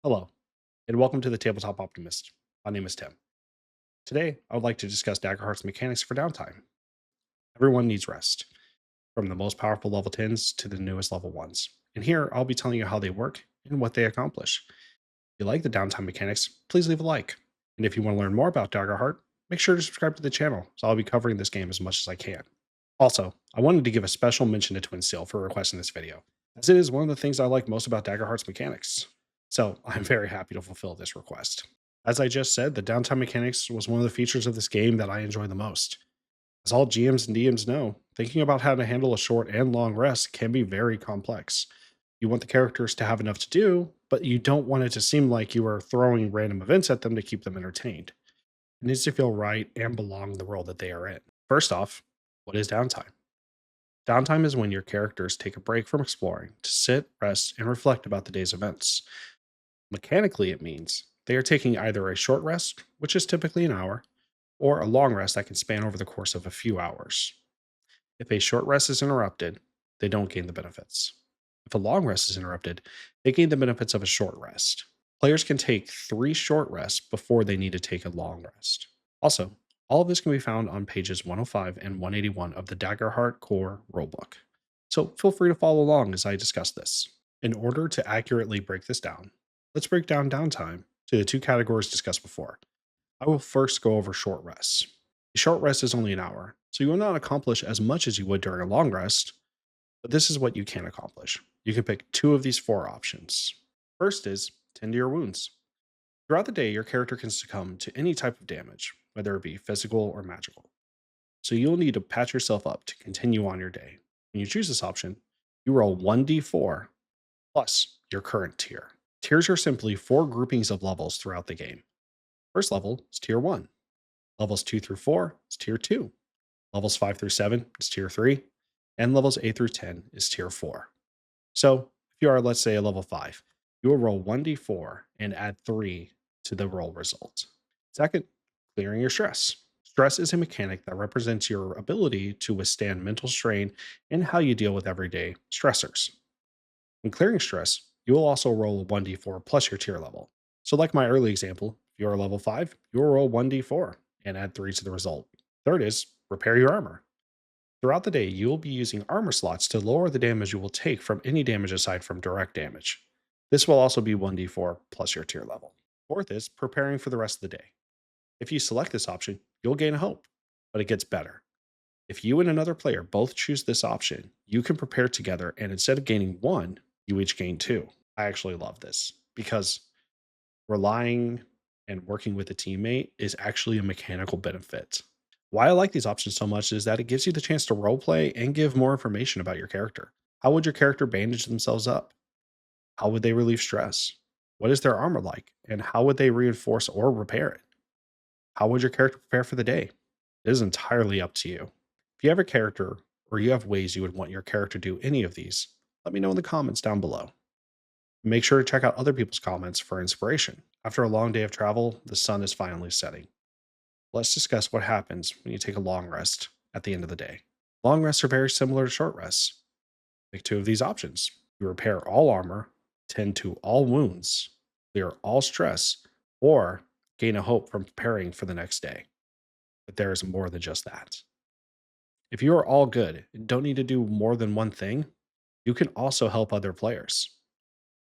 Hello, and welcome to the Tabletop Optimist. My name is Tim. Today, I would like to discuss Daggerheart's mechanics for downtime. Everyone needs rest, from the most powerful level 10s to the newest level 1s. And here, I'll be telling you how they work and what they accomplish. If you like the downtime mechanics, please leave a like. And if you want to learn more about Daggerheart, make sure to subscribe to the channel, so I'll be covering this game as much as I can. Also, I wanted to give a special mention to Twin Steel for requesting this video, as it is one of the things I like most about Daggerheart's mechanics. So I'm very happy to fulfill this request. As I just said, the downtime mechanics was one of the features of this game that I enjoy the most. As all GMs and DMs know, thinking about how to handle a short and long rest can be very complex. You want the characters to have enough to do, but you don't want it to seem like you are throwing random events at them to keep them entertained. It needs to feel right and belong in the world that they are in. First off, what is downtime? Downtime is when your characters take a break from exploring to sit, rest, and reflect about the day's events. Mechanically, it means they are taking either a short rest, which is typically an hour, or a long rest that can span over the course of a few hours. If a short rest is interrupted, they don't gain the benefits. If a long rest is interrupted, they gain the benefits of a short rest. Players can take 3 short rests before they need to take a long rest. Also, all of this can be found on pages 105 and 181 of the Daggerheart Core Rulebook. So feel free to follow along as I discuss this. In order to accurately break this down, let's break down downtime to the 2 categories discussed before. I will first go over short rests. A short rest is only an hour, so you will not accomplish as much as you would during a long rest, but this is what you can accomplish. You can pick 2 of these 4 options. First is tend to your wounds. Throughout the day, your character can succumb to any type of damage, whether it be physical or magical. So you'll need to patch yourself up to continue on your day. When you choose this option, you roll 1d4 plus your current tier. Tiers are simply 4 groupings of levels throughout the game. First level is tier 1. Levels 2 through 4 is tier 2. Levels 5 through 7 is tier 3. And levels 8 through 10 is tier 4. So if you are, let's say, a level 5, you will roll 1d4 and add 3 to the roll result. Second, clearing your stress. Stress is a mechanic that represents your ability to withstand mental strain and how you deal with everyday stressors. When clearing stress, you will also roll a 1d4 plus your tier level. So, like my early example, if you are level 5, you will roll 1d4 and add 3 to the result. Third is repair your armor. Throughout the day, you will be using armor slots to lower the damage you will take from any damage aside from direct damage. This will also be 1d4 plus your tier level. Fourth is preparing for the rest of the day. If you select this option, you'll gain a hope, but it gets better. If you and another player both choose this option, you can prepare together, and instead of gaining 1, you each gain 2. I actually love this because relying and working with a teammate is actually a mechanical benefit. Why I like these options so much is that it gives you the chance to roleplay and give more information about your character. How would your character bandage themselves up? How would they relieve stress? What is their armor like? And how would they reinforce or repair it? How would your character prepare for the day? It is entirely up to you. If you have a character or you have ways you would want your character to do any of these, let me know in the comments down below. Make sure to check out other people's comments for inspiration. After a long day of travel, the sun is finally setting. Let's discuss what happens when you take a long rest at the end of the day. Long rests are very similar to short rests. Pick 2 of these options. You repair all armor, tend to all wounds, clear all stress, or gain a hope from preparing for the next day. But there is more than just that. If you are all good and don't need to do more than one thing, you can also help other players.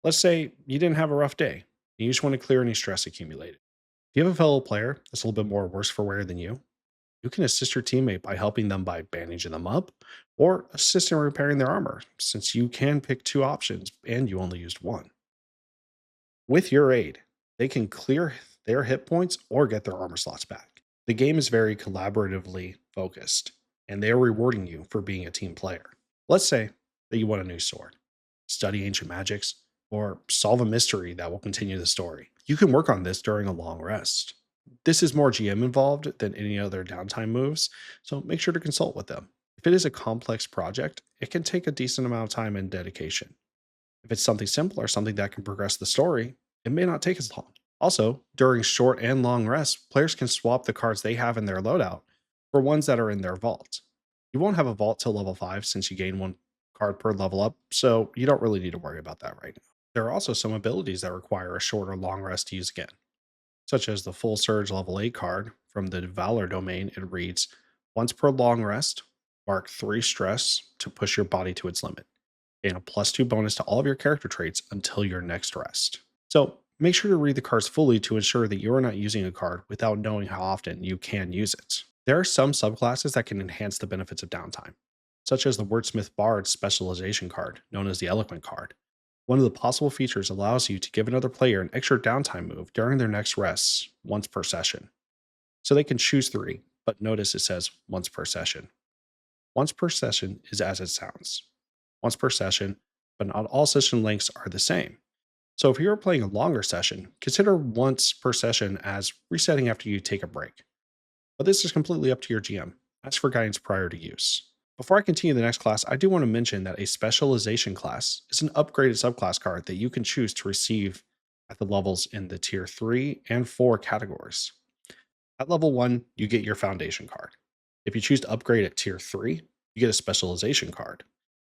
Let's say you didn't have a rough day and you just want to clear any stress accumulated. If you have a fellow player that's a little bit more worse for wear than you can assist your teammate by helping them by bandaging them up or assist in repairing their armor, since you can pick 2 options and you only used 1. With your aid, they can clear their hit points or get their armor slots back. The game is very collaboratively focused, and they are rewarding you for being a team player. Let's say that you want a new sword, study ancient magics, or solve a mystery that will continue the story. You can work on this during a long rest. This is more GM involved than any other downtime moves, so make sure to consult with them. If it is a complex project, it can take a decent amount of time and dedication. If it's something simple or something that can progress the story, it may not take as long. Also, during short and long rests, players can swap the cards they have in their loadout for ones that are in their vault. You won't have a vault till level 5 since you gain 1 card per level up, so you don't really need to worry about that right now. There are also some abilities that require a short or long rest to use again, such as the Full Surge level 8 card from the Valor domain. It reads, once per long rest, mark 3 stress to push your body to its limit. Gain a +2 bonus to all of your character traits until your next rest. So make sure to read the cards fully to ensure that you are not using a card without knowing how often you can use it. There are some subclasses that can enhance the benefits of downtime, such as the Wordsmith Bard specialization card, known as the Eloquent card. One of the possible features allows you to give another player an extra downtime move during their next rests once per session. So they can choose 3, but notice it says once per session. Once per session is as it sounds. Once per session, but not all session lengths are the same. So if you're playing a longer session, consider once per session as resetting after you take a break. But this is completely up to your GM. Ask for guidance prior to use. Before I continue the next class, I do want to mention that a specialization class is an upgraded subclass card that you can choose to receive at the levels in the tier 3 and 4 categories. At level 1, you get your foundation card. If you choose to upgrade at tier 3, you get a specialization card.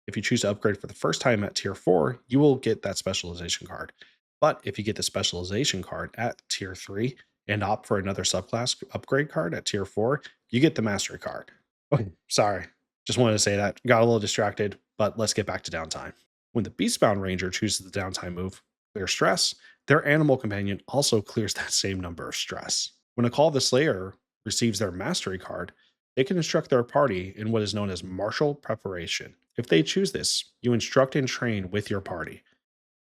If you choose to upgrade for the first time at tier 4, you will get that specialization card. But if you get the specialization card at tier 3 and opt for another subclass upgrade card at tier 4, you get the mastery card. Okay, sorry, just wanted to say that. Got a little distracted, but let's get back to downtime. When the Beastbound Ranger chooses the downtime move, clear stress, their animal companion also clears that same number of stress. When a Call of the Slayer receives their mastery card, they can instruct their party in what is known as martial preparation. If they choose this, you instruct and train with your party,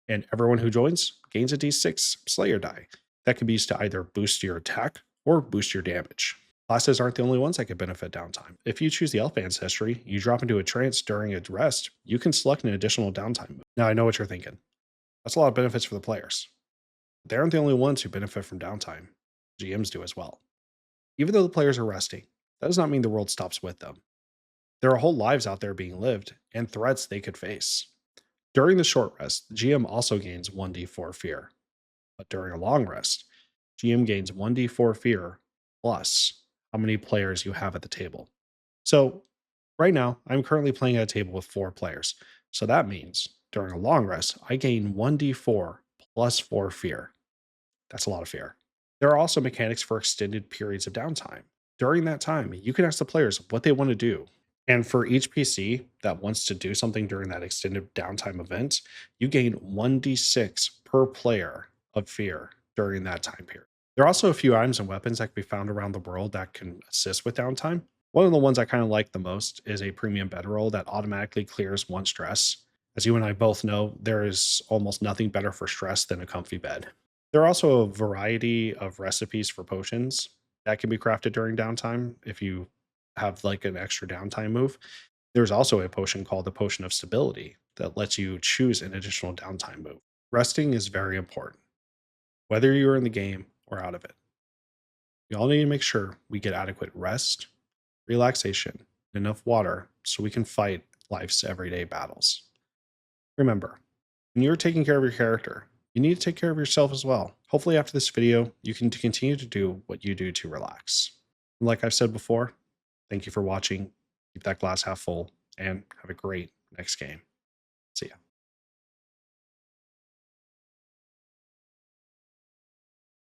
and everyone who joins gains a d6 Slayer die that can be used to either boost your attack or boost your damage. Classes aren't the only ones that could benefit downtime. If you choose the Elf Ancestry, you drop into a trance during a rest, you can select an additional downtime move. Now I know what you're thinking. That's a lot of benefits for the players. They aren't the only ones who benefit from downtime. GMs do as well. Even though the players are resting, that does not mean the world stops with them. There are whole lives out there being lived and threats they could face. During the short rest, the GM also gains 1d4 fear. But during a long rest, GM gains 1d4 fear plus how many players you have at the table. So, right now, I'm currently playing at a table with 4 players. So that means during a long rest, I gain 1d4 plus 4 fear. That's a lot of fear. There are also mechanics for extended periods of downtime. During that time, you can ask the players what they want to do. And for each PC that wants to do something during that extended downtime event, you gain 1d6 per player of fear during that time period. There are also a few items and weapons that can be found around the world that can assist with downtime. One of the ones I kind of like the most is a premium bedroll that automatically clears 1 stress. As you and I both know, there is almost nothing better for stress than a comfy bed. There are also a variety of recipes for potions that can be crafted during downtime if you have like an extra downtime move. There's also a potion called the Potion of Stability that lets you choose an additional downtime move. Resting is very important, whether you're in the game or out of it. We all need to make sure we get adequate rest, relaxation, and enough water so we can fight life's everyday battles. Remember, when you're taking care of your character, you need to take care of yourself as well. Hopefully, after this video, you can continue to do what you do to relax. And like I've said before, thank you for watching. Keep that glass half full and have a great next game. See ya.